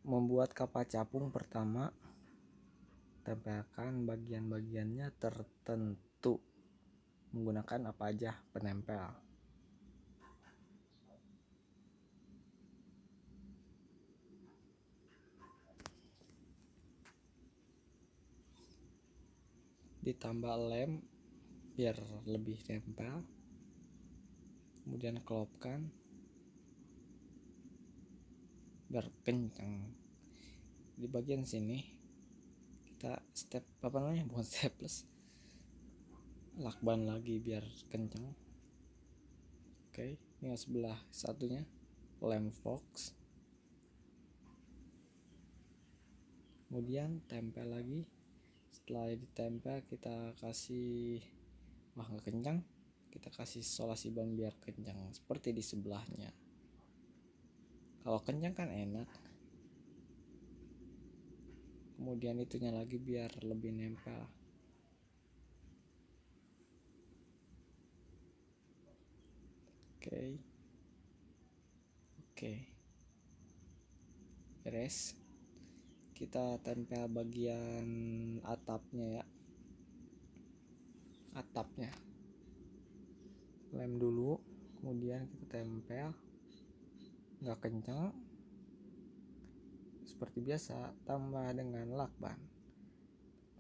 membuat kapal capung, pertama tempelkan bagian-bagiannya tertentu menggunakan apa aja penempel. Ditambah lem biar lebih nempel, kemudian kelopkan biar kencang. Di bagian sini kita bukan staples, lakban lagi biar kencang. Oke, ini sebelah satunya lem fox, kemudian tempel lagi. Setelah ditempel kita kasih nggak kencang, kita kasih solasi ban biar kencang seperti di sebelahnya. Kalau kencang kan enak. Kemudian itunya lagi biar lebih nempel. Oke, beres. Kita tempel bagian atapnya ya, atapnya lem dulu, kemudian kita tempel nggak kencang seperti biasa, tambah dengan lakban.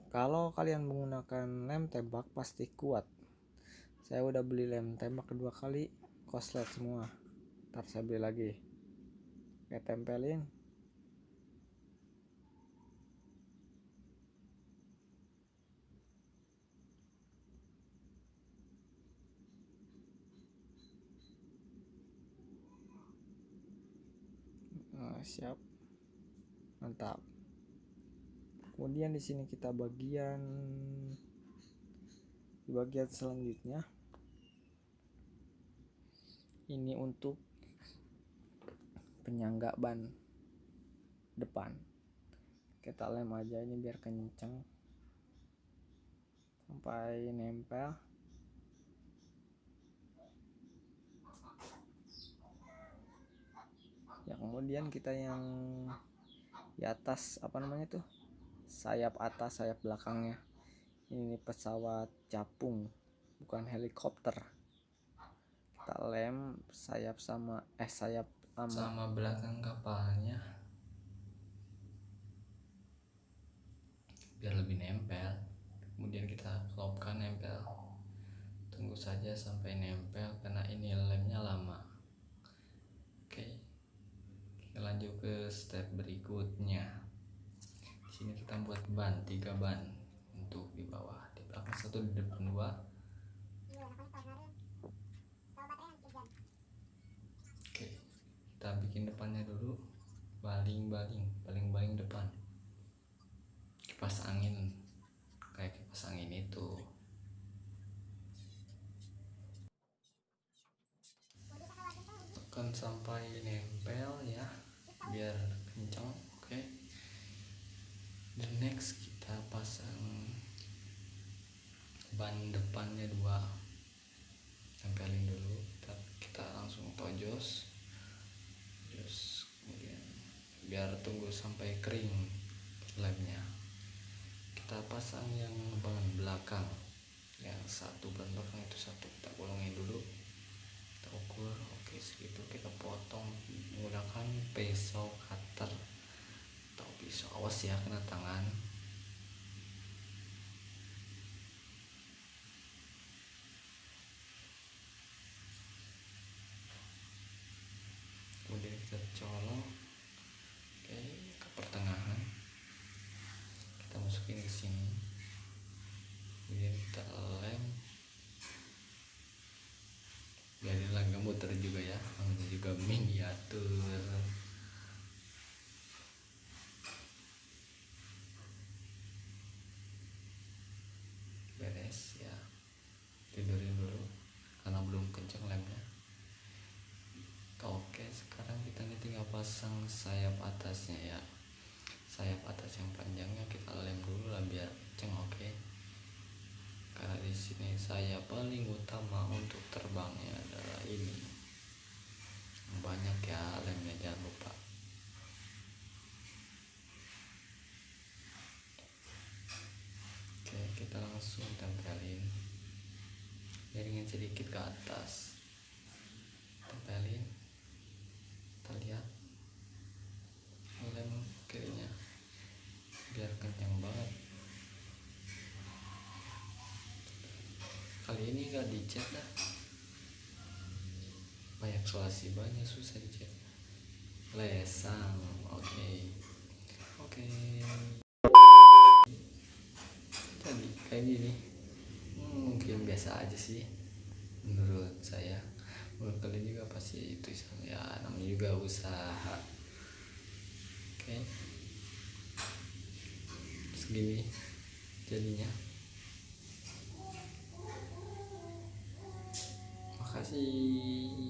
Kalau kalian menggunakan lem tembak pasti kuat. Saya udah beli lem tembak kedua kali, koslet semua. Ntar saya beli lagi. Oke, tempelin. Siap, mantap. Kemudian di sini kita di bagian selanjutnya ini untuk penyangga ban depan. Kita lem aja ini biar kenceng sampai nempel. Ya, kemudian kita yang di atas sayap atas, sayap belakangnya. Ini pesawat capung, bukan helikopter. Kita lem sayap sama belakang kapalnya biar lebih nempel. Kemudian kita kelopkan nempel. Tunggu saja sampai nempel karena ini lemnya lama. Oke, kita lanjut ke step berikutnya. Di sini kita buat ban, 3 ban untuk di bawah, di belakang 1, di depan 2. Oke, kita bikin depannya dulu, baling depan, kipas angin, kayak kipas angin itu. Tekan sampai nempel ya, biar kencang. Oke. The next kita pasang ban depannya 2, tempelin dulu. Kita langsung tojos, kemudian biar tunggu sampai kering lemnya. Kita pasang yang ban belakang, yang satu ban belakang itu satu, kita bolongin dulu, kita ukur. Oke, segitu kita potong menggunakan pisau cutter atau pisau, awas ya kena tangan. Kemudian kita colok, oke, ke pertengahan, kita masukin ke sini, kemudian kita lem. Biarinlah nggak muter juga ya, namanya juga miniatur. Beres ya, tidurin dulu karena belum kencang lemnya. Oke, sekarang kita tinggal pasang sayap atasnya ya. Sayap atas yang panjangnya kita lem dulu lah biar kencang. Oke, karena di sini sayap paling utama untuk terbangnya adalah ini. Banyak ya lemnya, jangan lupa. miringin sedikit ke atas, tempelin, kita lihat lem kirinya biar kencang banget. Kali ini gak dicat dah, banyak solasi, banyak susah dicat, lesang. Oke. Jadi kayak gini mungkin biasa aja sih menurut saya. Menurut kalian juga pasti itu ya, namanya juga usaha. Oke, segini jadinya. Makasih.